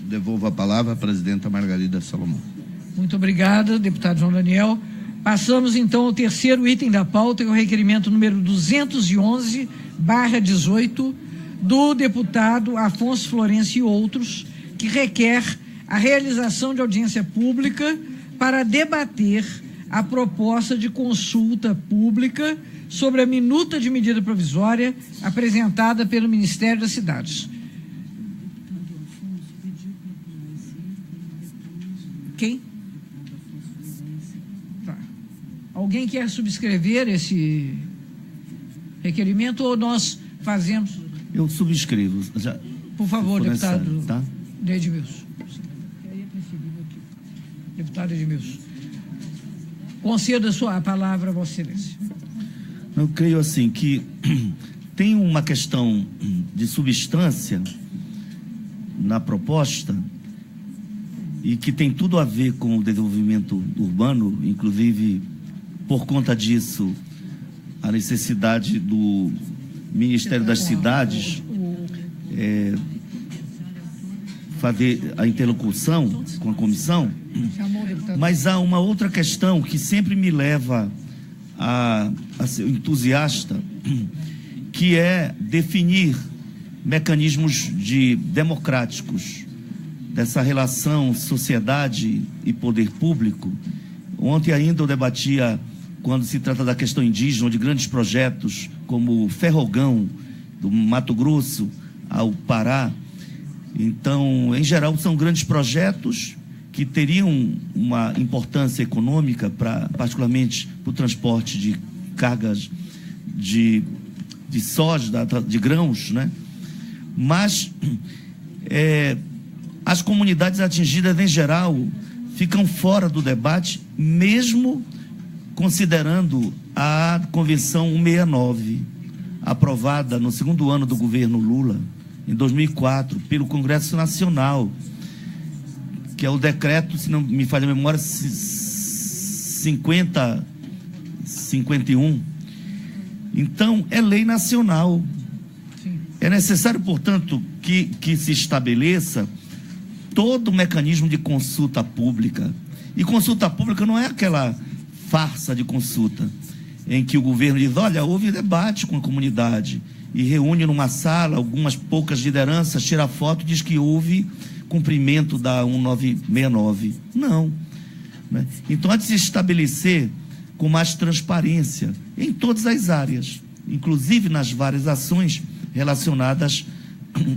Devolvo a palavra à presidenta Margarida Salomão. Muito obrigada, deputado João Daniel. Passamos, então, ao terceiro item da pauta, que é o requerimento número 211/18, do deputado Afonso Florencio e outros, que requer a realização de audiência pública para debater a proposta de consulta pública sobre a minuta de medida provisória apresentada pelo Ministério das Cidades. Quem? Tá. Alguém quer subscrever esse requerimento ou nós fazemos? Eu subscrevo. Já, por favor, deputado, tá? Edmilson. Deputado Edmilson. Conceda a palavra a Vossa Excelência. Eu creio assim que tem uma questão de substância na proposta e que tem tudo a ver com o desenvolvimento urbano, inclusive por conta disso a necessidade do Ministério das Cidades fazer a interlocução com a comissão, mas há uma outra questão que sempre me leva a ser entusiasta, que é definir mecanismos democráticos dessa relação sociedade e poder público. Ontem ainda eu debatia, quando se trata da questão indígena, de grandes projetos como o Ferrogão, do Mato Grosso ao Pará. Então, em geral, são grandes projetos que teriam uma importância econômica, particularmente para o transporte de cargas de soja, de grãos, né? Mas as comunidades atingidas, em geral, ficam fora do debate, mesmo considerando a Convenção 169, aprovada no segundo ano do governo Lula, em 2004, pelo Congresso Nacional, que é o decreto, se não me falha a memória, 5051. Então, é lei nacional. Sim. É necessário, portanto, que se estabeleça todo o mecanismo de consulta pública. E consulta pública não é aquela farsa de consulta em que o governo diz, olha, houve debate com a comunidade e reúne numa sala algumas poucas lideranças, tira foto e diz que houve cumprimento da 1969. Não. Né? Então, há de se estabelecer com mais transparência em todas as áreas, inclusive nas várias ações relacionadas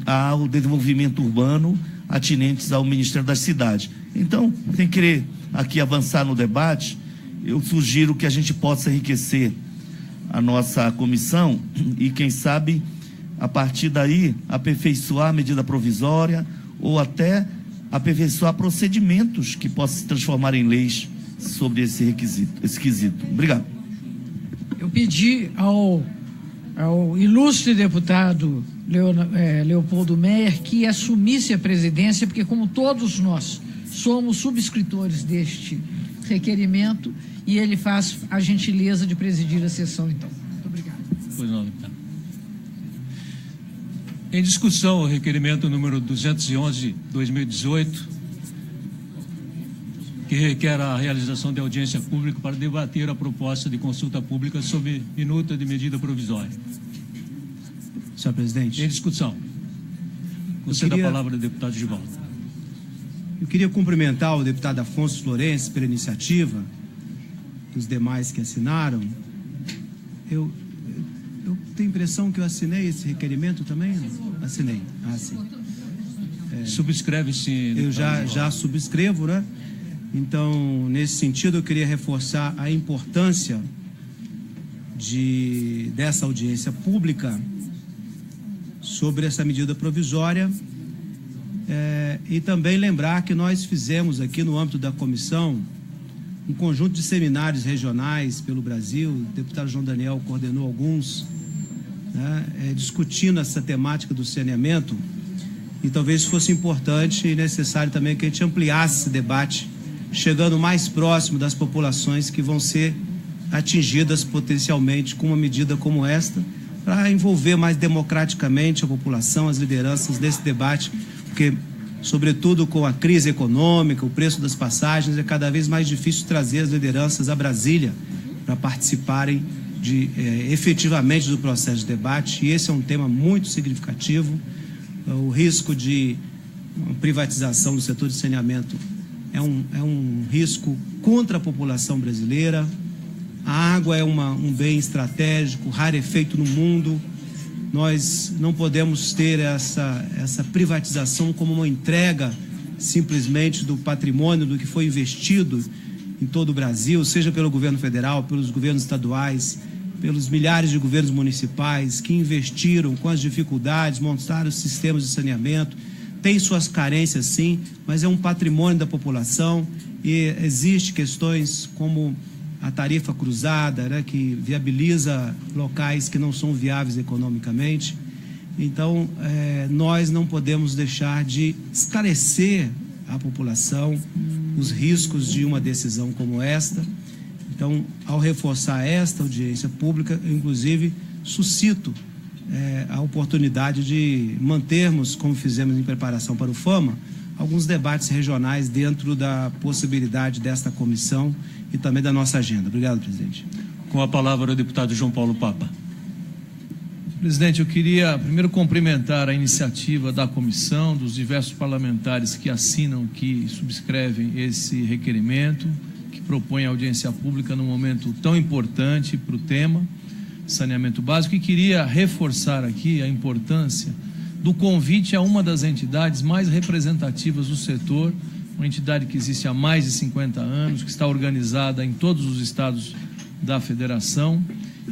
ao desenvolvimento urbano, atinentes ao Ministério das Cidades. Então, sem querer aqui avançar no debate, eu sugiro que a gente possa enriquecer a nossa comissão e, quem sabe, a partir daí, aperfeiçoar a medida provisória ou até aperfeiçoar procedimentos que possam se transformar em leis sobre esse quesito. Obrigado. Eu pedi ao ilustre deputado Leopoldo Meyer que assumisse a presidência, porque, como todos nós somos subscritores deste requerimento, e ele faz a gentileza de presidir a sessão, então. Muito obrigado. Pois não, deputado. Em discussão, o requerimento número 211/2018, que requer a realização de audiência pública para debater a proposta de consulta pública sobre minuta de medida provisória. Senhor presidente. Em discussão. Conceda a palavra ao deputado Givaldo. Eu queria cumprimentar o deputado Afonso Florencio pela iniciativa, os demais que assinaram. Eu tenho a impressão que eu assinei esse requerimento também? Assinei. Sim. Subscreve, sim. Eu já subscrevo, né? Então, nesse sentido, eu queria reforçar a importância dessa audiência pública sobre essa medida provisória e também lembrar que nós fizemos aqui no âmbito da comissão um conjunto de seminários regionais pelo Brasil. O deputado João Daniel coordenou alguns, né, discutindo essa temática do saneamento, e talvez fosse importante e necessário também que a gente ampliasse esse debate, chegando mais próximo das populações que vão ser atingidas potencialmente com uma medida como esta, para envolver mais democraticamente a população, as lideranças nesse debate, porque sobretudo com a crise econômica, o preço das passagens, é cada vez mais difícil trazer as lideranças a Brasília para participarem efetivamente do processo de debate, e esse é um tema muito significativo. O risco de privatização do setor de saneamento é um risco contra a população brasileira. A água é um bem estratégico, rarefeito no mundo. Nós não podemos ter essa privatização como uma entrega simplesmente do patrimônio, do que foi investido em todo o Brasil, seja pelo governo federal, pelos governos estaduais, pelos milhares de governos municipais que investiram com as dificuldades, montaram sistemas de saneamento. Tem suas carências, sim, mas é um patrimônio da população, e existem questões como a tarifa cruzada, né, que viabiliza locais que não são viáveis economicamente. Então, nós não podemos deixar de esclarecer à população os riscos de uma decisão como esta. Então, ao reforçar esta audiência pública, eu, inclusive, suscito a oportunidade de mantermos, como fizemos em preparação para o FAMA, alguns debates regionais dentro da possibilidade desta comissão e também da nossa agenda. Obrigado, presidente. Com a palavra o deputado João Paulo Papa. Presidente, eu queria primeiro cumprimentar a iniciativa da comissão, dos diversos parlamentares que assinam, que subscrevem esse requerimento, que propõe a audiência pública num momento tão importante para o tema, saneamento básico, e queria reforçar aqui a importância do convite a uma das entidades mais representativas do setor, uma entidade que existe há mais de 50 anos, que está organizada em todos os estados da federação,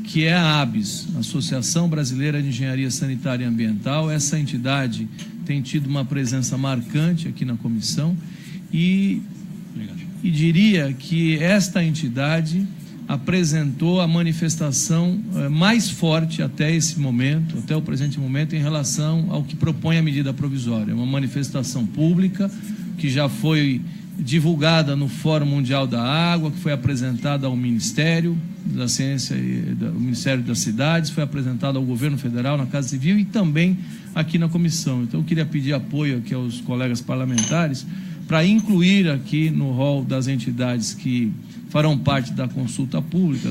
que é a ABS, Associação Brasileira de Engenharia Sanitária e Ambiental. Essa entidade tem tido uma presença marcante aqui na comissão e diria que esta entidade apresentou a manifestação mais forte até esse momento, até o presente momento, em relação ao que propõe a medida provisória. Uma manifestação pública que já foi divulgada no Fórum Mundial da Água, que foi apresentada ao Ministério da Ciência e ao Ministério das Cidades, foi apresentada ao Governo Federal, na Casa Civil e também aqui na comissão. Então eu queria pedir apoio aqui aos colegas parlamentares para incluir aqui no rol das entidades que farão parte da consulta pública,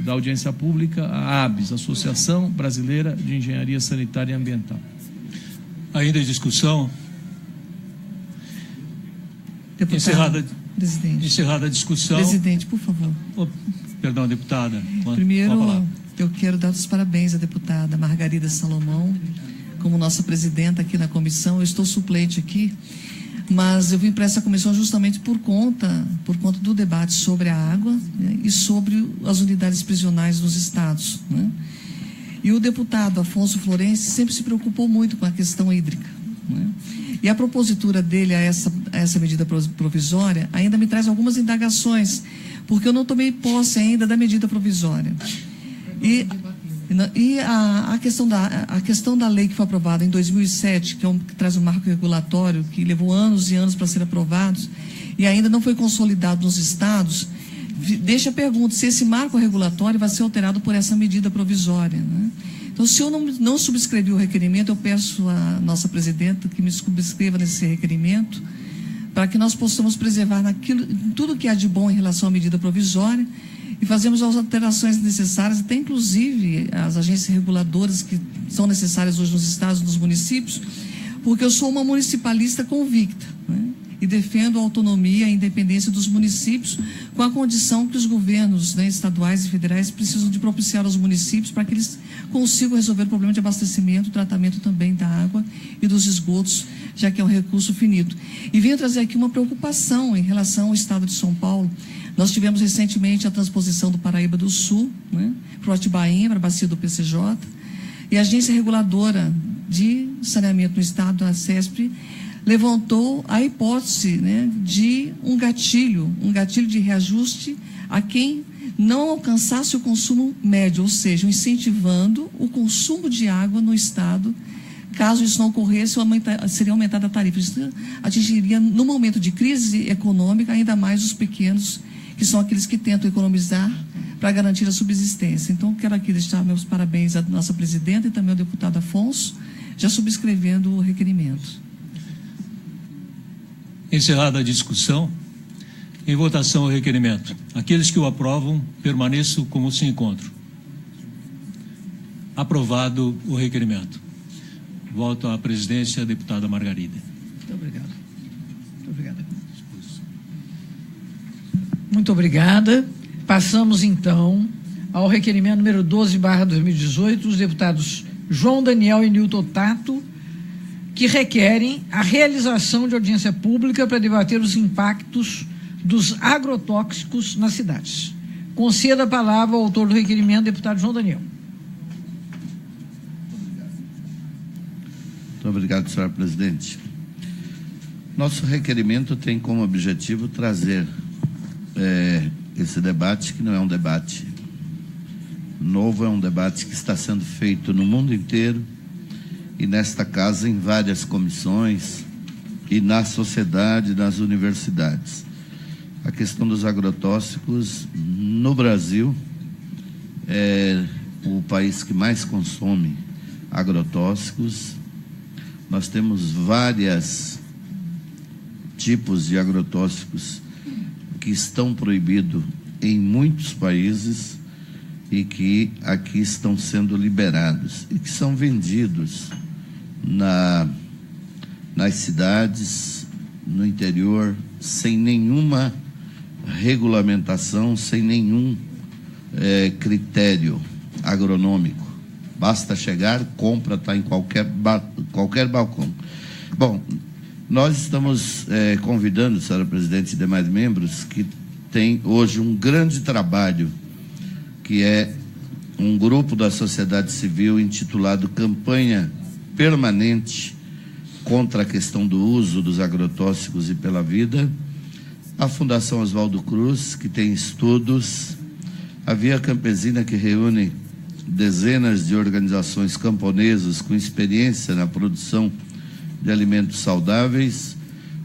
da audiência pública, a ABS, Associação Brasileira de Engenharia Sanitária e Ambiental. Ainda em discussão? Deputado, Encerrada a discussão. Presidente, por favor. Perdão, deputada. Primeiro, eu quero dar os parabéns à deputada Margarida Salomão, como nossa presidenta aqui na comissão. Eu estou suplente aqui, mas eu vim para essa comissão justamente por conta do debate sobre a água, né, e sobre as unidades prisionais nos estados, né? E o deputado Afonso Florencio sempre se preocupou muito com a questão hídrica, né? E a propositura dele a essa medida provisória ainda me traz algumas indagações, porque eu não tomei posse ainda da medida provisória. E a questão da lei que foi aprovada em 2007, que traz um marco regulatório, que levou anos e anos para ser aprovado, e ainda não foi consolidado nos estados, deixa a pergunta se esse marco regulatório vai ser alterado por essa medida provisória, né? Então, se eu não subscrevi o requerimento, eu peço à nossa presidenta que me subscreva nesse requerimento, para que nós possamos preservar tudo que há de bom em relação à medida provisória e fazermos as alterações necessárias, até inclusive as agências reguladoras que são necessárias hoje nos estados e nos municípios, porque eu sou uma municipalista convicta, né? E defendo a autonomia e a independência dos municípios, com a condição que os governos, né, estaduais e federais precisam de propiciar aos municípios para que eles consigam resolver o problema de abastecimento, tratamento também da água e dos esgotos, já que é um recurso finito. E venho trazer aqui uma preocupação em relação ao estado de São Paulo. Nós tivemos recentemente a transposição do Paraíba do Sul, né, para o Atibainha, para a bacia do PCJ, e a agência reguladora de saneamento no estado, a CESP, levantou a hipótese, né, de um gatilho de reajuste a quem não alcançasse o consumo médio, ou seja, incentivando o consumo de água no estado. Caso isso não ocorresse, seria aumentada a tarifa. Isso atingiria, no momento de crise econômica, ainda mais os pequenos, que são aqueles que tentam economizar para garantir a subsistência. Então, quero aqui deixar meus parabéns à nossa presidenta e também ao deputado Afonso, já subscrevendo o requerimento. Encerrada a discussão, em votação o requerimento. Aqueles que o aprovam, permaneçam como se encontram. Aprovado o requerimento. Volto à presidência, a deputada Margarida. Muito obrigado. Muito obrigada. Muito obrigada. Passamos, então, ao requerimento número 12/2018, dos deputados João Daniel e Nilton Tato, que requerem a realização de audiência pública para debater os impactos dos agrotóxicos nas cidades. Conceda a palavra ao autor do requerimento, deputado João Daniel. Muito obrigado, senhor presidente. Nosso requerimento tem como objetivo trazer esse debate, que não é um debate novo, é um debate que está sendo feito no mundo inteiro e nesta casa em várias comissões e na sociedade, nas universidades. A questão dos agrotóxicos no Brasil é o país que mais consome agrotóxicos. Nós temos vários tipos de agrotóxicos que estão proibidos em muitos países e que aqui estão sendo liberados e que são vendidos nas cidades, no interior, sem nenhuma regulamentação, sem nenhum critério agronômico. Basta chegar, compra, está em qualquer balcão. Bom, nós estamos convidando, senhora presidente, e demais membros, que tem hoje um grande trabalho, que é um grupo da sociedade civil intitulado Campanha Permanente contra a questão do uso dos agrotóxicos e pela vida, a Fundação Oswaldo Cruz, que tem estudos, a Via Campesina, que reúne dezenas de organizações camponesas com experiência na produção de alimentos saudáveis,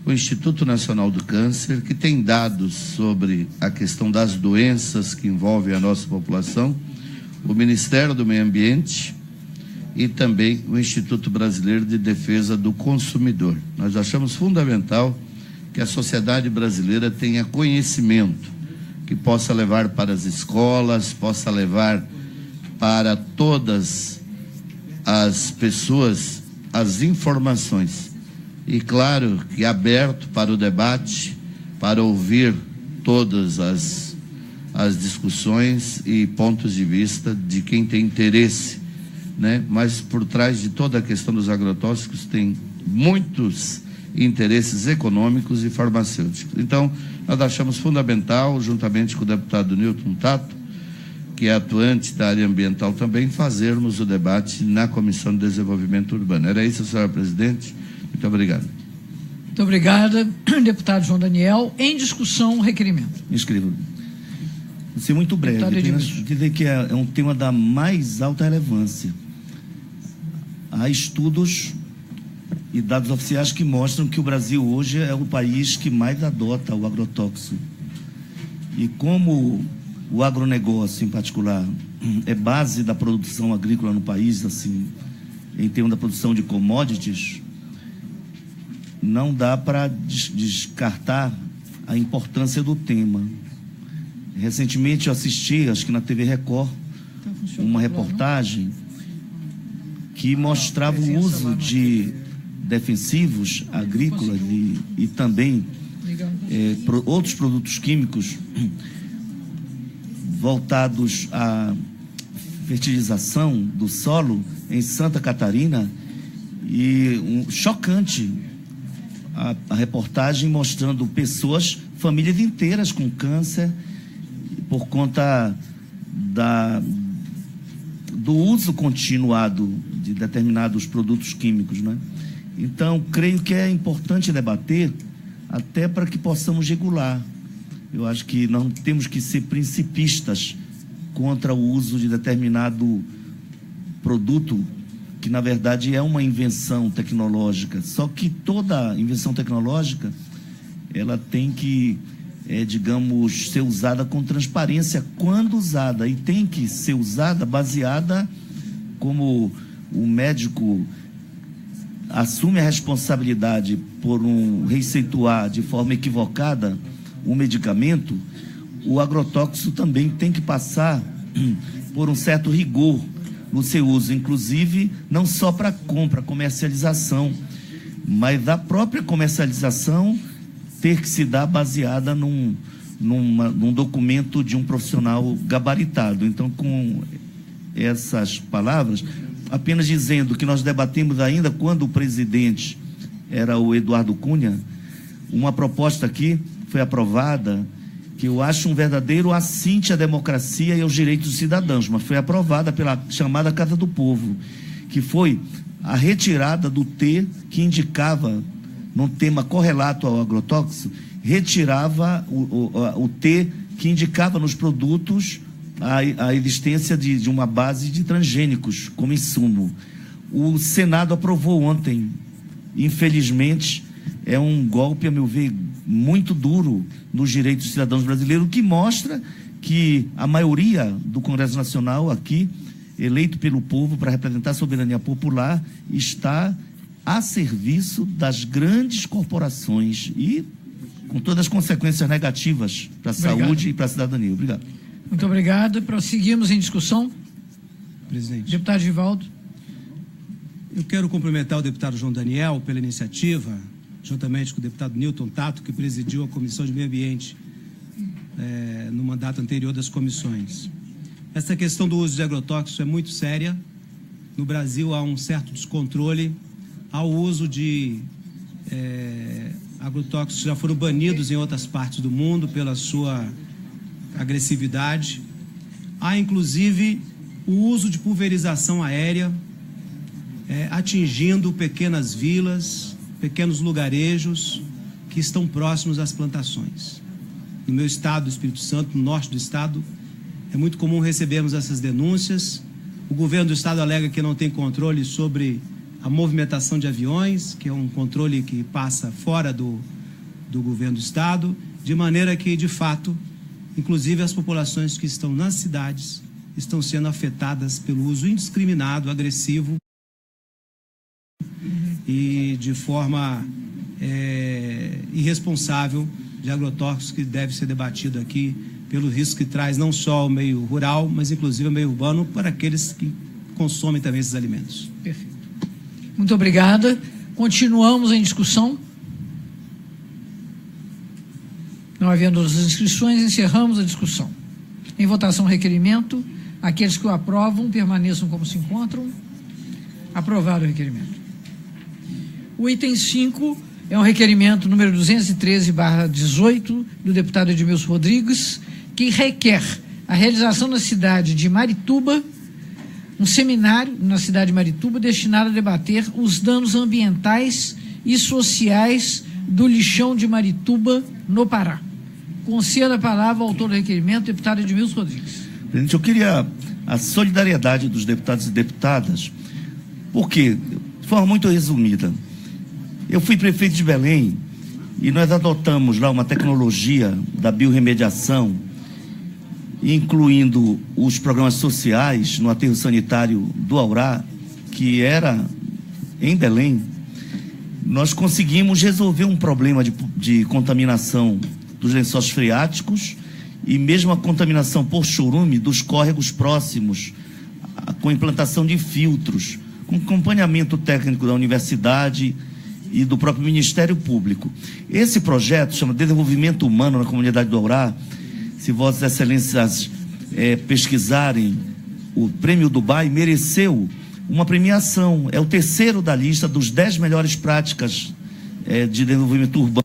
o Instituto Nacional do Câncer, que tem dados sobre a questão das doenças que envolvem a nossa população, o Ministério do Meio Ambiente e também o Instituto Brasileiro de Defesa do Consumidor. Nós achamos fundamental que a sociedade brasileira tenha conhecimento, que possa levar para as escolas, possa levar para todas as pessoas as informações. E claro que aberto para o debate, para ouvir todas as discussões e pontos de vista de quem tem interesse, né? Mas por trás de toda a questão dos agrotóxicos tem muitos interesses econômicos e farmacêuticos. Então, nós achamos fundamental, juntamente com o deputado Nilton Tato, que é atuante da área ambiental também, fazermos o debate na Comissão de Desenvolvimento Urbano. Era isso, senhora presidente. Muito obrigado. Muito obrigada, deputado João Daniel. Em discussão, o requerimento. Inscrevo. Vou ser muito breve, apenas dizer que é um tema da mais alta relevância. Há estudos e dados oficiais que mostram que o Brasil hoje é o país que mais adota o agrotóxico. E como o agronegócio, em particular, é base da produção agrícola no país, assim, em termos da produção de commodities, não dá para descartar a importância do tema. Recentemente eu assisti, acho que na TV Record, uma reportagem que mostrava o uso de defensivos agrícolas e também outros produtos químicos voltados à fertilização do solo em Santa Catarina, e chocante a reportagem mostrando pessoas, famílias inteiras com câncer por conta do uso continuado de determinados produtos químicos, né? Então, creio que é importante debater até para que possamos regular. Eu acho que não temos que ser principistas contra o uso de determinado produto, que na verdade é uma invenção tecnológica. Só que toda invenção tecnológica, ela tem que, digamos, ser usada com transparência quando usada, e tem que ser usada baseada, como o médico assume a responsabilidade por receituar de forma equivocada um medicamento, o agrotóxico também tem que passar por um certo rigor no seu uso, inclusive não só para compra, comercialização, mas a própria comercialização ter que se dar baseada num documento de um profissional gabaritado. Então, com essas palavras, apenas dizendo que nós debatemos ainda quando o presidente era o Eduardo Cunha, uma proposta aqui foi aprovada, que eu acho um verdadeiro assinte à democracia e aos direitos dos cidadãos, mas foi aprovada pela chamada Casa do Povo, que foi a retirada do T que indicava, num tema correlato ao agrotóxico, retirava o T que indicava nos produtos a existência de uma base de transgênicos como insumo. O Senado aprovou ontem. Infelizmente, é um golpe, a meu ver, muito duro nos direitos dos cidadãos brasileiros, que mostra que a maioria do Congresso Nacional aqui, eleito pelo povo para representar a soberania popular, está a serviço das grandes corporações e com todas as consequências negativas para a saúde e para a cidadania. Obrigado. Muito obrigado. Prosseguimos em discussão. Presidente. Deputado Givaldo. Eu quero cumprimentar o deputado João Daniel pela iniciativa, juntamente com o deputado Newton Tato, que presidiu a Comissão de Meio Ambiente no mandato anterior das comissões. Essa questão do uso de agrotóxicos é muito séria. No Brasil há um certo descontrole ao uso de agrotóxicos que já foram banidos em outras partes do mundo pela sua agressividade. Há, inclusive, o uso de pulverização aérea, atingindo pequenas vilas, pequenos lugarejos que estão próximos às plantações. No meu estado, do Espírito Santo, no norte do estado, é muito comum recebermos essas denúncias. O governo do estado alega que não tem controle sobre a movimentação de aviões, que é um controle que passa fora do governo do estado, de maneira que, de fato, inclusive as populações que estão nas cidades estão sendo afetadas pelo uso indiscriminado, agressivo e de forma irresponsável de agrotóxicos, que deve ser debatido aqui pelo risco que traz não só ao meio rural, mas inclusive ao meio urbano, para aqueles que consomem também esses alimentos. Perfeito. Muito obrigada. Continuamos em discussão. Não havendo as inscrições, encerramos a discussão. Em votação, requerimento. Aqueles que o aprovam, permaneçam como se encontram. Aprovado o requerimento. O item 5 é um requerimento número 213/18 do deputado Edmilson Rodrigues, que requer a realização na cidade de Marituba, um seminário na cidade de Marituba destinado a debater os danos ambientais e sociais do lixão de Marituba, no Pará. Concedo a palavra ao autor do requerimento, deputado Edmilson Rodrigues. Presidente, eu queria a solidariedade dos deputados e deputadas, porque, de forma muito resumida, eu fui prefeito de Belém e nós adotamos lá uma tecnologia da biorremediação, incluindo os programas sociais no aterro sanitário do Aurá, que era em Belém. Nós conseguimos resolver um problema de contaminação dos lençóis freáticos e mesmo a contaminação por chorume dos córregos próximos, com implantação de filtros, com acompanhamento técnico da universidade e do próprio Ministério Público. Esse projeto chama Desenvolvimento Humano na Comunidade do Aurá. Se Vossas Excelências pesquisarem, o Prêmio Dubai mereceu uma premiação. É o terceiro da lista dos 10 melhores práticas de desenvolvimento urbano